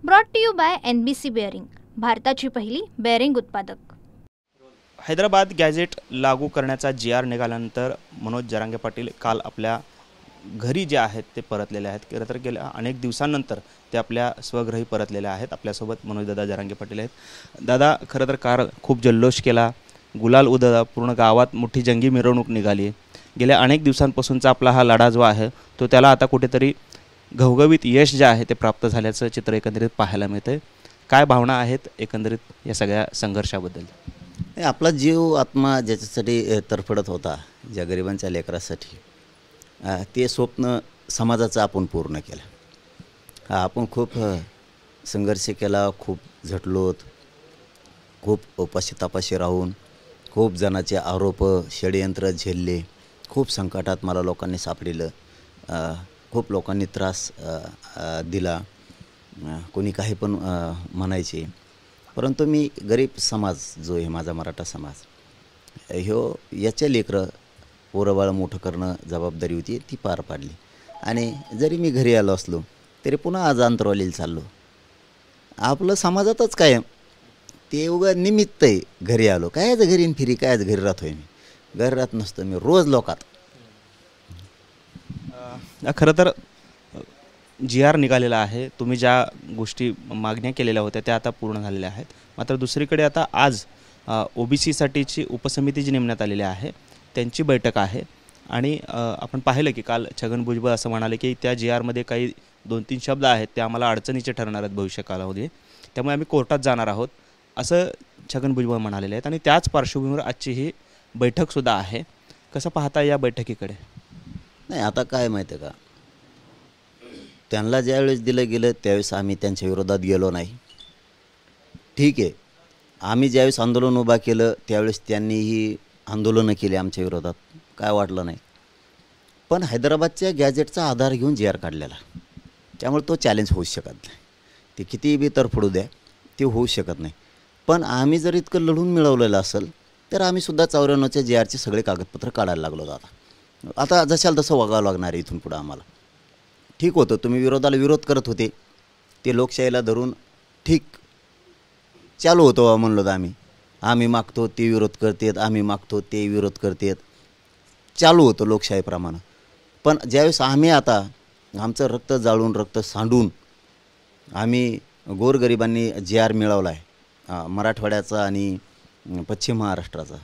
Brought to you by NBC bearing, भारताची पहिली bearing उत्पादक। हैदराबाद गॅझेट लागू करण्याचा GR निघाल्यानंतर मनोज जरांगे पाटील काल आपल्या घरी जे आहेत ते परतलेले आहेत। खरं तर गेल्या अनेक दिवसांनंतर ते आपल्या स्वगृही परतलेले आहेत। आपल्यासोबत मनोजदादा जरांगे पाटील आहेत। दादा, खरं तर काल खूप जल्लोष केला, गुलाल उधळला, पूर्ण गावात मोठी जंगी मिरवणूक निघाली। गेल्या अनेक दिवसांपासूनचा आपला हा लढा जो आहे तो त्याला आता कुठेतरी घवघवीत यश जे आहे ते प्राप्त झाल्याचं चित्र एकंदरीत पाहायला मिळतंय। काय भावना आहेत एकंदरीत या सगळ्या संघर्षाबद्दल? आपला जीव आत्मा ज्याच्यासाठी तरफडत होता, ज्या गरिबांच्या लेकरासाठी, ते स्वप्न समाजाचं आपण पूर्ण केलं। आपण खूप संघर्ष केला, खूप झटलोत, खूप उपाशी राहून, खूप जणांचे आरोप षडयंत्र झेलले, खूप संकटात मला लोकांनी सापडिलं, खूप लोकांनी त्रास दिला, कोणी काही पण म्हणायचे। परंतु मी गरीब समाज जो आहे माझा मराठा समाज याच्या लेकरं पोरंबाळ मोठं करणं जबाबदारी होती, ती पार पाडली। आणि जरी मी घरी आलो असलो तरी पुन्हा आज अंतरवालीला चाललो। आपलं समाजातच काय ते उगं निमित्त आहे। घरी आलो कायच घरी फिरी कायच घरी राहतोय, मी घरी राहत नसतो, मी रोज लोकात। खरं तर GR निघालेला आहे, तुम्ही ज्या गोष्टी मागण्या केलेल्या होत्या त्या आता पूर्ण झालेल्या आहेत। मात्र दुसरीकडे आता आज OBC साठीची उपसमिती जी नेमण्यात आलेली आहे त्यांची बैठक आहे। आणि आपण पाहिलं की काल छगन भुजबळ असं म्हणाले की त्या GR मध्ये काही 2-3 शब्द आहेत ते आम्हाला अडचणीचे ठरणार आहेत भविष्य कालामध्ये, त्यामुळे आम्ही कोर्टात जाणार आहोत असं छगन भुजबळ म्हणालेले आहेत। आणि त्याच पार्श्वभूमीवर आजची ही बैठकसुद्धा आहे। कसं पाहता या बैठकीकडे? नाही, आता काय माहिती आहे का, त्यांना ज्यावेळेस दिलं गेलं त्यावेळेस आम्ही त्यांच्या विरोधात गेलो नाही। ठीक आहे, आम्ही ज्यावेळेस आंदोलन उभा केलं त्यावेळेस त्यांनीही आंदोलनं केली आमच्या विरोधात, काय वाटलं नाही। पण हैदराबादच्या गॅजेटचा आधार घेऊन GR काढलेला, त्यामुळे तो चॅलेंज होऊ शकत नाही। ते कितीही बी तरफडू द्या, ते होऊ शकत नाही। पण आम्ही जर इतकं लढून मिळवलेलं असेल तर आम्हीसुद्धा 94च्या GRचे सगळे कागदपत्र काढायला लागलो। आता जशाला तसं वागावं लागणार आहे इथून पुढं आम्हाला। ठीक होतं, तुम्ही विरोधाला विरोध करत होते, ते लोकशाहीला धरून ठीक चालू होतं म्हणलो तर आम्ही मागतो ते विरोध करतात, आम्ही मागतो ते विरोध करतात, चालू होतं लोकशाहीप्रमाणे। पण ज्यावेळेस आम्ही आता आमचं रक्त जाळून रक्त सांडून आम्ही गोरगरिबांनी GR मिळवला आहे मराठवाड्याचा आणि पश्चिम महाराष्ट्राचा,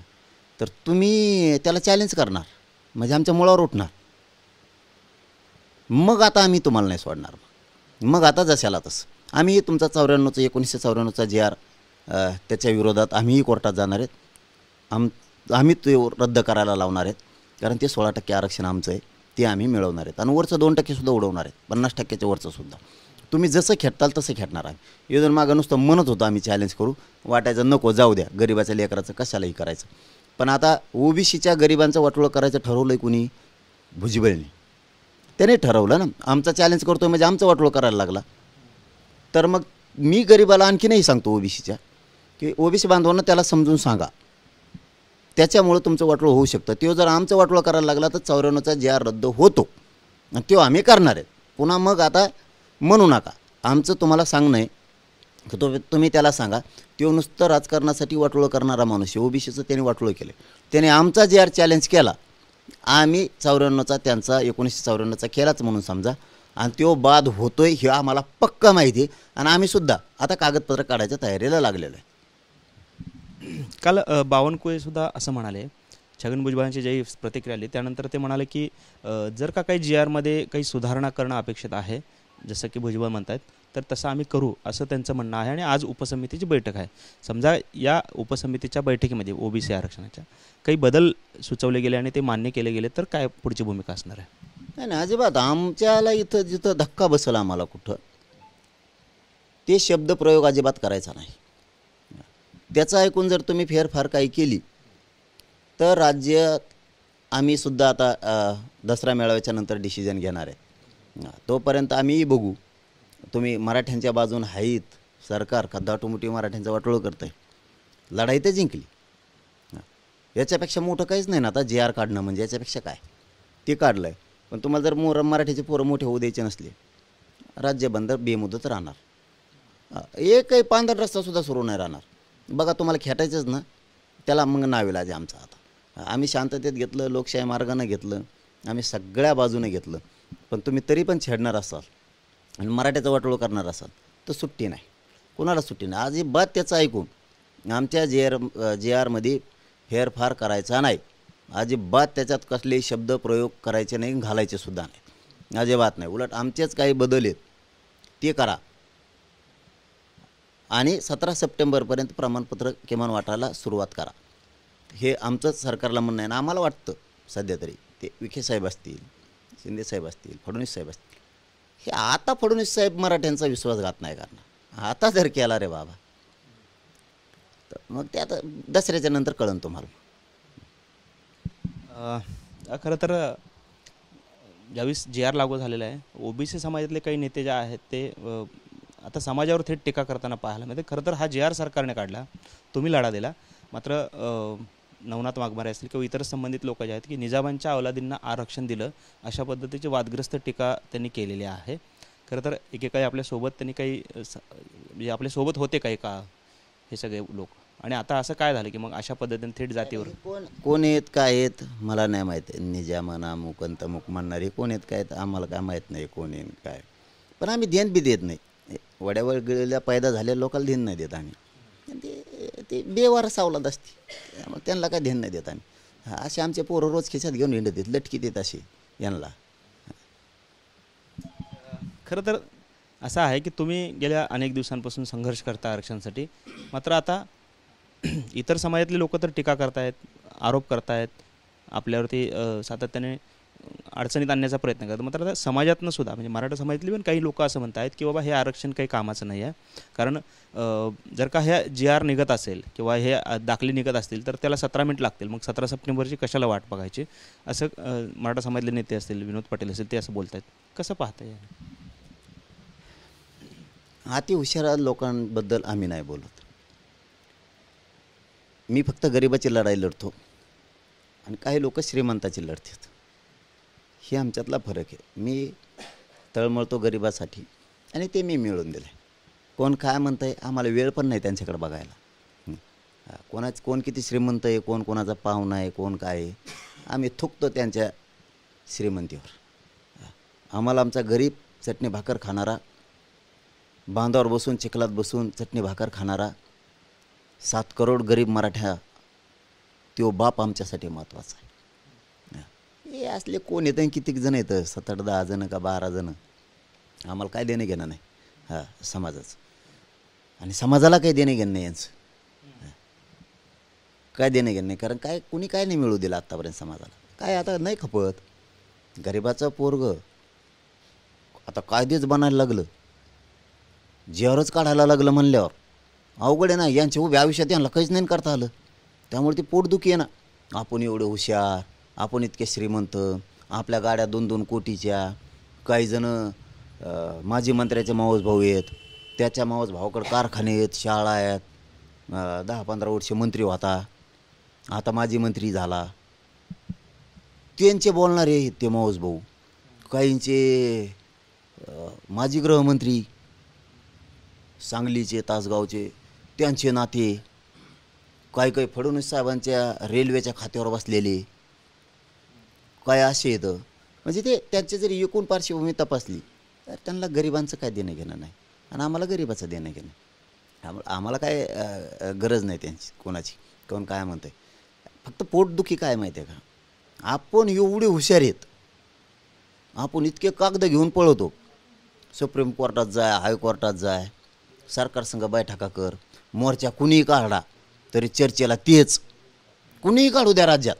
तर तुम्ही त्याला चॅलेंज करणार म्हणजे आमच्या मुळावर उठणार। मग आता आम्ही तुम्हाला नाही सोडणार। मग आता जशाला तसं आम्ही तुमचा 1994चा GR त्याच्या विरोधात आम्हीही कोर्टात जाणार आहेत। आम्ही ते रद्द करायला लावणार आहेत, कारण ते 16% आरक्षण आमचं आहे, ते आम्ही मिळवणार आहेत। आणि वरचं 2%सुद्धा उडवणार आहेत, 50%च्या वरचंसुद्धा। तुम्ही जसं खेळताल तसं खेळणार आम्ही। इथून मागं नुसतं म्हणत होतं आम्ही चॅलेंज करू, वाटायचं नको जाऊ द्या, गरिबाच्या लेकराचं कशालाही करायचं। पण आता OBCच्या गरिबांचं वाटोळं करायचं ठरवलं आहे कुणी? भुजबळने, त्याने ठरवलं ना। आमचा चॅलेंज करतो म्हणजे आमचं वाटोळं करायला लागला। तर मग मी गरिबाला आणखीनही सांगतो OBCच्या की OBC बांधवांना त्याला समजून सांगा, त्याच्यामुळं तुमचं वाटोळं होऊ शकतं। तो जर आमचं वाटोळं करायला लागला तर 94चा GR रद्द होतो आणि तो आम्ही करणार आहेत। पुन्हा मग आता म्हणू नका, आमचं तुम्हाला सांगणं आहे की तुम्ही त्याला सांगा, तो नुसतं राजकारणासाठी वाटोळं करणारा माणूस आहे। OBCचं त्याने वाटोळं केलं, त्याने आमचा GR चॅलेंज केला, आम्ही 94चा त्यांचा 1994चा केलाच म्हणून समजा, आणि तो बाद होतोय हे आम्हाला पक्का माहिती आहे। आणि आम्हीसुद्धा आता कागदपत्र काढायच्या तयारीला लागलेलो आहे। काल बावनकुळेसुद्धा असं म्हणाले, छगन भुजबळांची जी प्रतिक्रिया आली त्यानंतर ते म्हणाले की जर का काही GR मध्ये काही सुधारणा करणं अपेक्षित आहे, जसं की भुजबळ म्हणतात, तर तसं आम्ही करू असं त्यांचं म्हणणं आहे। आणि आज उपसमितीची बैठक आहे, समजा या उपसमितीच्या बैठकीमध्ये OBC आरक्षणाच्या काही बदल सुचवले गेले आणि ते मान्य केले गेले तर काय पुढची भूमिका असणार आहे? नाही, अजिबात आमच्याला इथं जिथं धक्का बसला आम्हाला कुठं ते शब्दप्रयोग अजिबात करायचा नाही। त्याचं ऐकून जर तुम्ही फेरफार काही केली तर राज्यात आम्हीसुद्धा आता दसरा मेळाव्याच्या नंतर डिसिजन घेणार आहे। तोपर्यंत आम्हीही बघू, तुम्ही मराठ्यांच्या बाजून आहेत, सरकार खद्दाटोमुटी मराठ्यांचं वाटोळं करतं आहे, लढाई तर जिंकली, याच्यापेक्षा मोठं काहीच नाही ना। आता GR काढणं म्हणजे याच्यापेक्षा काय, ते काढलं आहे। पण तुम्हाला जर मराठीचे पोरं मोठे होऊ द्यायचे नसले, राज्य बंद बेमुदत राहणार। एकही पांढरा रस्तासुद्धा सुरू नाही राहणार. बघा तुम्हाला खेटायचंच ना, त्याला मग नाविलाज आहे आमचा. आता आम्ही शांततेत घेतलं, लोकशाही मार्गानं घेतलं, आम्ही सगळ्या बाजूने घेतलं. पण तुम्ही तरी पण छेडणार असाल आणि मराठ्याचं वाटोळं करणार असाल तर सुट्टी नाही, कोणाला सुट्टी नाही. अजिबात त्याचं ऐकून आमच्या जे आरमध्ये फेरफार करायचा नाही. अजिबात त्याच्यात कसले शब्द प्रयोग करायचे नाही, घालायचे सुद्धा नाही, अजिबात नाही. उलट आमचेच काही बदल आहेत ते करा आणि 17 सप्टेंबरपर्यंत प्रमाणपत्र किमान वाटायला सुरुवात करा. हे आमचंच सरकारला म्हणणं आहे ना. आम्हाला वाटतं सध्या तरी ते विखे साहेब असतील, शिंदे साहेब असतील, फडणवीस साहेब असतील, हे आता फडणवीस साहेब मराठ्यांचा विश्वासघात नाही करणार. आता जर केला रे बाबा तर मग ते आता दसऱ्याच्या नंतर कळन तुम्हाला. खरं तर ज्यावेळेस JR लागू झालेला आहे, OBC समाजातले काही नेते जे आहेत ते आता समाजावर थेट टीका करताना पाहायला मिळते. खरं तर हा JR सरकारने काढला, तुम्ही लढा दिला. मात्र नवनाथ वाघमारे असतील किंवा इतर संबंधित लोक जे आहेत की निजामांच्या अवलादींना आरक्षण दिलं, अशा पद्धतीची वादग्रस्त टीका त्यांनी केलेली आहे. खरं तर एकेकाळी आपल्यासोबत त्यांनी काही म्हणजे आपल्यासोबत होते काही का हे सगळे लोक, आणि आता असं काय झालं की मग अशा पद्धतीने थेट जातीवर कोण आहेत काय आहेत मला नाही माहीत. निजामाना मुकंत मुक म्हणणारे कोण आहेत काय आम्हाला काय माहीत नाही कोण आहे काय. पण आम्ही ध्यान बी देत नाही. वड्यावर गेलेल्या पैदा झालेल्या लोकांना ध्यान नाही देत आम्ही. ते बेवार सावलाद असते, त्यामुळे त्यांना काय ध्यान नाही देत आम्ही. असे आमचे पोरं रोज खिशात घेऊन हिंडत आहेत, लटकी देत असे यांना. खरं तर असं आहे की तुम्ही गेल्या अनेक दिवसांपासून संघर्ष करता आरक्षणासाठी. मात्र आता इतर समाजातले लोक तर टीका करतायत, आरोप करतायत, आपल्यावरती सातत्याने अडचणीत आणण्याचा प्रयत्न करतात. मात्र आता समाजातनं सुद्धा म्हणजे मराठा समाजातली पण काही लोक असं म्हणत आहेत की बाबा हे आरक्षण काही कामाचं नाही आहे. कारण जर का ह्या JR निघत असेल किंवा हे दाखले निघत असतील तर त्याला 17 मिनिट लागतील, मग 17 सप्टेंबरची कशाला वाट बघायची, असं मराठा समाजातले नेते असतील, विनोद पाटील असतील, ते असं बोलत आहेत. कसं पाहता येईल? अति हुशार लोकांबद्दल आम्ही नाही बोलत. मी फक्त गरिबाची लढाई लढतो आणि काही लोक श्रीमंताची लढतात. हे आमच्यातला फरक आहे. मी तळमळतो गरिबासाठी आणि ते मी मिळवून दिलं आहे. कोण काय म्हणतं आहे आम्हाला वेळ पण नाही त्यांच्याकडे बघायला. कोण किती श्रीमंत आहे, कोण कोणाचा पाहुणा आहे, कोण काय आहे, आम्ही थुकतो त्यांच्या श्रीमंतीवर. आम्हाला आमचा गरीब चटणी भाकर खाणारा, बांधावर बसून चिखलात बसून चटणी भाकर खाणारा 7 करोड गरीब मराठा, तो बाप आमच्यासाठी महत्त्वाचा आहे. हे असले कोण येतं, कितीक जण येतं, 7-8-10 जण का 12 जण, आम्हाला काय देणं घेणं नाही समाजाचं. आणि समाजाला काही देणं घेणं नाही यांचं, काय देणं घेणं नाही. कारण काय कुणी काय नाही मिळू दिलं आत्तापर्यंत समाजाला. काय आता नाही खपत. गरिबाचं पोरगं आता कायदेच बनायला लागलं, JRच काढायला लागलं म्हणल्यावर अवघड आहे ना. यांच्या उभ्या आयुष्यात यांना काहीच नाही करता आलं, त्यामुळे ती पोटदुखी आहे ना. आपण एवढे हुशार, आपण इतके श्रीमंत, आपल्या गाड्या 2-2 कोटीच्या, काही जण माजी मंत्र्याचे मावस भाऊ आहेत, त्याच्या मावस भावाकडे कारखाने आहेत, शाळा आहेत, 10-15 वर्ष मंत्री होता, आता माजी मंत्री झाला. त्यांचे बोलणारे आहेत ते मावस भाऊ. काहींचे माजी गृहमंत्री सांगलीचे, तासगावचे, त्यांचे नाते, काही फडणवीस साहेबांच्या रेल्वेच्या खात्यावर बसलेले, काय असे येतं. म्हणजे ते त्यांचे जरी एकूण पार्श्वभूमी तपासली तर त्यांना गरिबांचं काय देणं घेणं नाही आणि आम्हाला गरिबाचं देणं घेणं. आम्हाला काय गरज नाही त्यांची कोणाची, कोण काय म्हणतं आहे. फक्त पोटदुखी काय माहिती आहे का, आपण एवढे हुशार आहेत, आपण इतके कागद घेऊन पळवतो, सुप्रीम कोर्टात जाय, हायकोर्टात जाय, सरकार संघ बैठका कर, मोर्चा कुणीही काढा तरी चर्चेला तेच, कुणीही काढू द्या राज्यात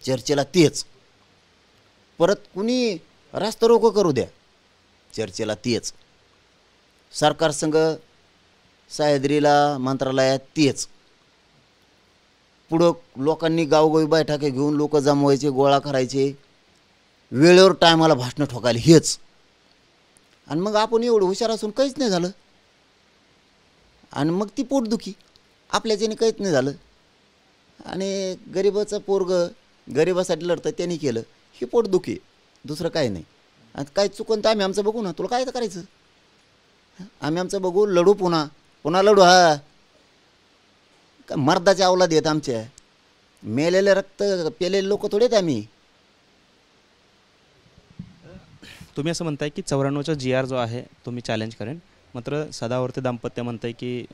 चर्चेला तेच. परत कुणी रास्ता रोको करू द्या चर्चेला तेच. सरकार संघ सह्याद्रीला मंत्रालयात तेच. पुढं लोकांनी गावोगावी बैठका घेऊन लोक जमवायचे, गोळा करायचे, वेळेवर टायमाला भाषणं ठोकायला हेच. आणि मग आपण एवढं हुशार असून काहीच नाही झालं. आणि मग ती पोटदुखी, आपल्याच्याने काहीच नाही झालं. आणि गरिबाचं पोरगं गरिबासाठी लढतं, त्यांनी केलं, ही पोटदुखी, दुसरं काय नाही. आणि काय चुकून तर आम्ही आमचं बघू ना, तुला काय तर करायचं. आम्ही आमचं बघू, लढू, पुन्हा पुन्हा लढू. हा का मर्दाच्या अवलाद आहेत आमच्या, मेलेले रक्त पेलेले लोक थोडे आहेत आम्ही. तुम्ही असं म्हणताय की 94चा GR जो आहे तो मी चॅलेंज करेन, मात्र सदावर्ती दाम्पत्य म्हणताय की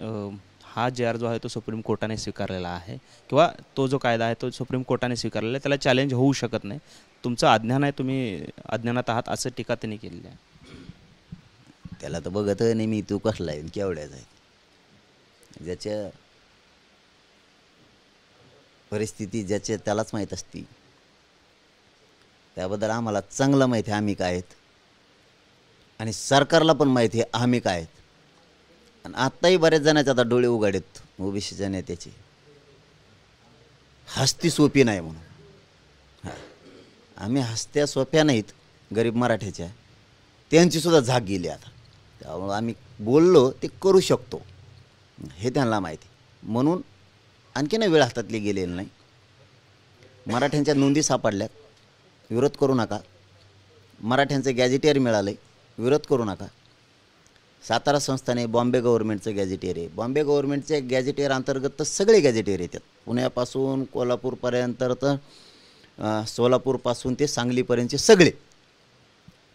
हा GR जो आहे तो सुप्रीम कोर्टाने स्वीकारलेला आहे किंवा तो जो कायदा आहे तो सुप्रीम कोर्टाने स्वीकारलेला आहे, त्याला चॅलेंज होऊ शकत नाही. तुमचं अज्ञान आहे, तुम्ही अज्ञानात आहात असं टीका त्यांनी केलेली आहे. त्याला तर बघत नाही मी, तू कसला आहे केवढ्याच आहे. ज्याच्या परिस्थिती ज्याचे त्यालाच माहीत असती. त्याबद्दल आम्हाला चांगलं माहिती आहे आम्ही काय आहेत, आणि सरकारला पण माहिती आहे आम्ही काय आहेत. आणि आत्ताही बऱ्याच जणांचे आता डोळे उघाडेत ओबीसीच्या नेत्याचे. हस्ती सोपी नाही म्हणून. हां, आम्ही हस्त्या सोप्या नाहीत गरीब मराठ्याच्या, त्यांचीसुद्धा झाक गेली आता. त्यामुळं आम्ही बोललो ते करू शकतो हे त्यांना माहिती. म्हणून आणखीन वेळ हातातली गेलेली नाही. मराठ्यांच्या नोंदी सापडल्यात, विरोध करू नका. मराठ्यांचं गॅजेटियर मिळालं आहे, विरोध करू नका. सातारा संस्थाने बॉम्बे गव्हर्नमेंटचं गॅजेटियर आहे. बॉम्बे गव्हर्नमेंटच्या गॅजेटियर अंतर्गत तर सगळे गॅजेटियर येतात, पुण्यापासून कोल्हापूरपर्यंत तर सोलापूरपासून ते सांगलीपर्यंतचे सगळे,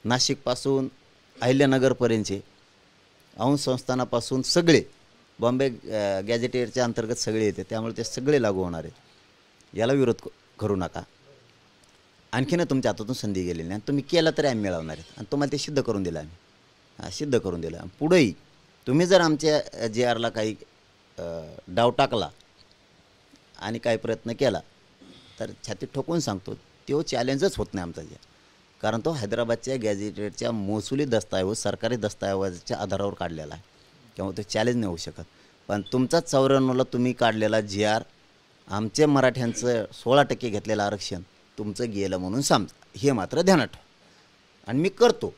नाशिकपासून अहिल्यानगरपर्यंतचे, औंध संस्थानापासून सगळे बॉम्बे गॅजेटियरच्या अंतर्गत सगळे येते. त्यामुळे ते सगळे लागू होणार आहेत. याला विरोध करू नका. आणखीन तुमच्या हातातून संधी गेलेली नाही, आणि तुम्ही केलं तरी आम्ही मिळवणार आहेत, आणि तुम्हाला ते सिद्ध करून दिलं आम्ही. सिद्ध करून दिलं. पुढेही तुम्ही जर आमच्या GRला काही डाव टाकला आणि काही प्रयत्न केला तर छाती ठोकून सांगतो तो चॅलेंजच होत नाही आमचा GR. कारण तो हैदराबादच्या गॅजेटेडच्या महसुली दस्तऐवज, सरकारी दस्तऐवजाच्या आधारावर काढलेला आहे. त्यामुळे तो चॅलेंज नाही होऊ शकत. पण तुमचा 94ला तुम्ही काढलेला GR, आमच्या मराठ्यांचं 16% घेतलेलं आरक्षण तुमचं गेलं म्हणून समजा, हे मात्र ध्यानात ठेवा. आणि मी करतो,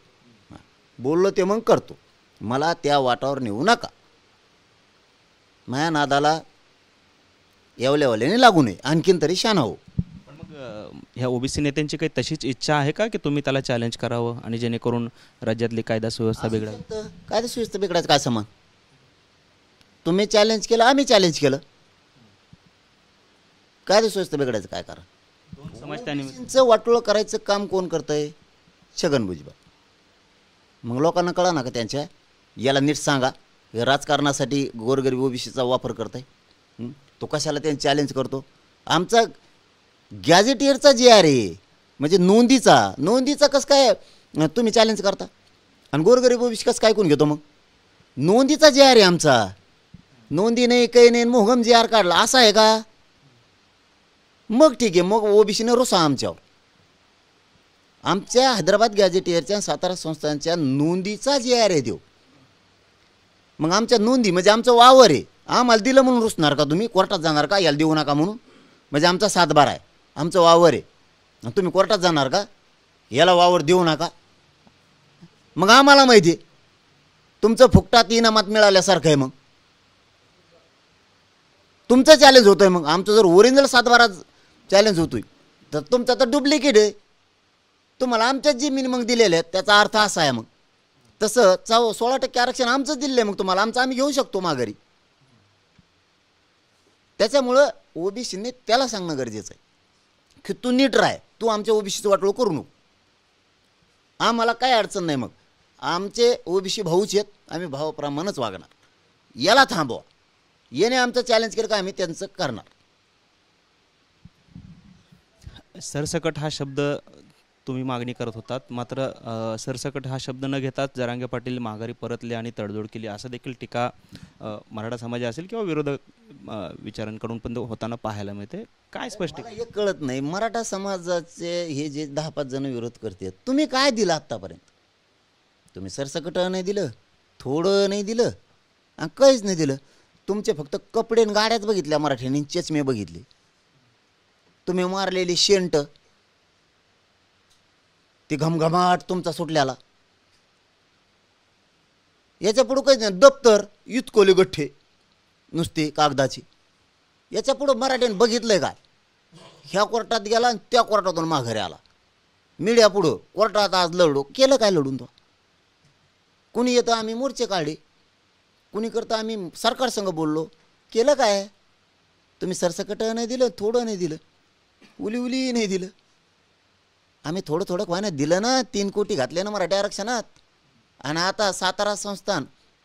बोललो ते मग करतो. मला त्या वाटावर नेऊ नका. माझ्या नादाला एवल्यावल्याने लागू नये, आणखीन तरी शान हो. पण मग ह्या ओबीसी नेत्यांची काही तशीच इच्छा आहे का की तुम्ही त्याला चॅलेंज करावं आणि जेणेकरून राज्यातली कायदा सुव्यवस्था बिघडावी? कायदा सुव्यवस्था बिघडायचं काय समान? तुम्ही चॅलेंज केलं, आम्ही चॅलेंज केलं, कायदा सुव्यवस्था बिघडायचं काय कारण? दोन समाज त्यानिमित्त ओबीसींचं वाटोळं करायचं काम कोण करतंय? छगन भुजबळ. मग लोकांना कळा ना का त्यांच्या, याला नीट सांगा, हे राजकारणासाठी गोरगरीब ओबीसीचा वापर करताय. तो कशाला त्यांनी चॅलेंज करतो? आमचा गॅजेटियरचा GR आहे, म्हणजे नोंदीचा कसं काय तुम्ही चॅलेंज करता? आणि गोरगरीब ओबीसी कसं काय कोण घेतो? मग नोंदीचा GR आहे आमचा. नोंदी नाही, काही नाही, मोहम GR काढला असं आहे का? मग ठीक आहे, मग ओबीसीने रोसा आमच्यावर. आमच्या हैदराबाद गॅजेटियरच्या, सातारा संस्थांच्या नोंदीचा GR आहे देऊ. मग आमच्या नोंदी म्हणजे आमचं वावर आहे, आम्हाला दिलं म्हणून रुसणार का तुम्ही? कोर्टात जाणार का याला देऊ नका म्हणून? म्हणजे आमचा 7/12 आहे, आमचं वावर आहे, आणि तुम्ही कोर्टात जाणार का याला वावर देऊ नका? मग आम्हाला माहिती आहे तुमचं फुकटात इनामात मिळाल्यासारखं आहे. मग तुमचं चॅलेंज होतं आहे. मग आमचं जर ओरिजिनल 7/12 चॅलेंज होतोय तर तुमचा तर डुप्लिकेट आहे. तुम्हाला आमच्याच जमिनी मग दिलेल्या आहेत, त्याचा अर्थ असा आहे. मग तसं 16% आरक्षण आमचंच दिलं आहे, मग तुम्हाला आमचं आम्ही घेऊ शकतो माघारी. त्याच्यामुळं ओबीसीने त्याला सांगणं गरजेचं आहे की तू नीट राह, तू आमच्या ओबीसीचं वाटोळं करू नको. आम्हाला काय अडचण नाही. मग आमचे ओबीसी भाऊच आहेत, आम्ही भावाप्रमाणेच वागणार. याला थांबवा. याने आमचं चॅलेंज केलं का आम्ही त्यांचं करणार. सरसकट हा शब्द तुम्ही मागणी करत होतात, मात्र सरसकट हा शब्द न घेताच जरांगे पाटील माघारी परतले आणि तडजोड केली, असं देखील टीका मराठा समाज असेल किंवा विरोधक विचारांकडून पण होताना पाहायला मिळते. काय स्पष्ट हे कळत नाही. मराठा समाजाचे हे जे 10-5 जण विरोध करतात, तुम्ही काय दिलं आत्तापर्यंत? तुम्ही सरसकट नाही दिलं, थोडं नाही दिलं, आणि काहीच नाही दिलं. तुमचे फक्त कपडे आणि गाड्याच बघितल्या मराठ्यांनी, चष्मे बघितले. तुम्ही मारलेली शेंट, ती घमघमाट तुमचा सुटल्याला, याच्या पुढं काहीच नाही. दप्तर इतकोले गठ्ठे नुसती कागदाची, याच्या पुढं मराठ्याने बघितलंय काय? ह्या कोर्टात गेला आणि त्या कोर्टातून माघारी आला. मीडिया पुढं कोर्टात आज लढलो, केलं काय लढून? तो कुणी येतं आम्ही मोर्चे काढले, कुणी करतं आम्ही सरकारसंग बोललो. केलं काय? तुम्ही सरसकट नाही दिलं, थोडं नाही दिलं, उली नाही दिलं. आम्ही थोडं थोडं व्हायना दिलं ना. 3 कोटी घातले ना मराठी आरक्षणात. आणि आता सातारा संस्थान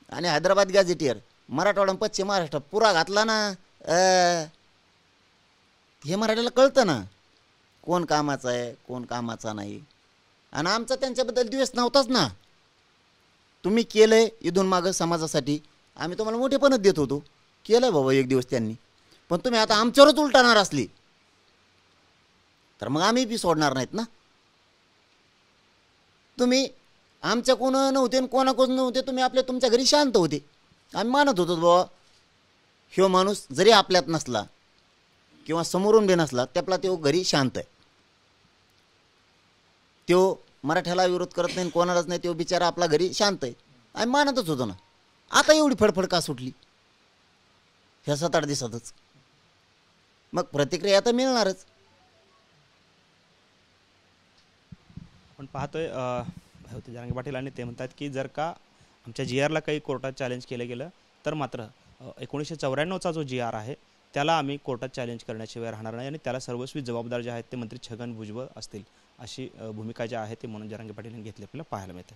आणि हैदराबाद गॅझेटियर, मराठवाडा पश्चिम महाराष्ट्र पुरा घातला ना. हे मराठीला कळतं ना कोण कामाचं आहे कोण कामाचा नाही. आणि आमचा त्यांच्याबद्दल द्वेष नव्हताच ना. तुम्ही केलं आहे इथून मागं समाजासाठी, आम्ही तुम्हाला मोठेपणच देत होतो. केलं आहे बाबा एक दिवस त्यांनी. पण तुम्ही आता आमच्यावरच उलटणार असली तर मग आम्ही बी सोडणार नाहीत ना. तुम्ही आमच्या कोण नव्हते आणि कोणाकोण नव्हते, तुम्ही आपल्या तुमच्या घरी शांत होते. आम्ही मानत होतो बाबा ह्यो माणूस जरी आपल्यात नसला किंवा समोरून बी नसला त्यापला तो घरी शांत आहे, तो मराठ्याला विरोध करत नाही कोणालाच नाही, तो बिचारा आपला घरी शांत आहे. आम्ही मानतच होतो ना. आता एवढी फडफड का सुटली ह्या 7-8 दिवसातच? मग प्रतिक्रिया आता मिळणारच. आपण पाहतोय जरांगे पाटील आणि ते म्हणतात की जर का आमच्या GRला काही कोर्टात चॅलेंज केलं गेलं तर मात्र 1994चा जो GR आहे त्याला आम्ही कोर्टात चॅलेंज करण्याशिवाय राहणार नाही आणि त्याला सर्वस्वी जबाबदार जे आहेत ते मंत्री छगन भुजबळ असतील, अशी भूमिका जी आहे ते मनोज जरांगे पाटील यांनी घेतली आपल्याला पाहायला मिळते.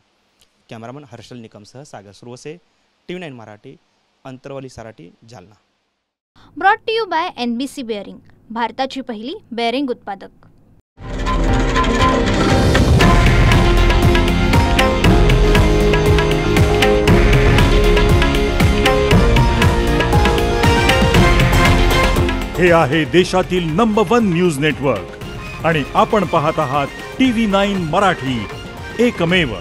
कॅमेरामन हर्षल निकमसह Sagar Suravase, TV9 Marathi, Antarwali Sarati, Jalna. Brought to you by NBC bearing, भारताची पहिली बेअरिंग उत्पादक. हे आहे देशातील नंबर 1 न्यूज नेटवर्क आणि आपण पाहत आहात TV9 मराठी, एकमेव.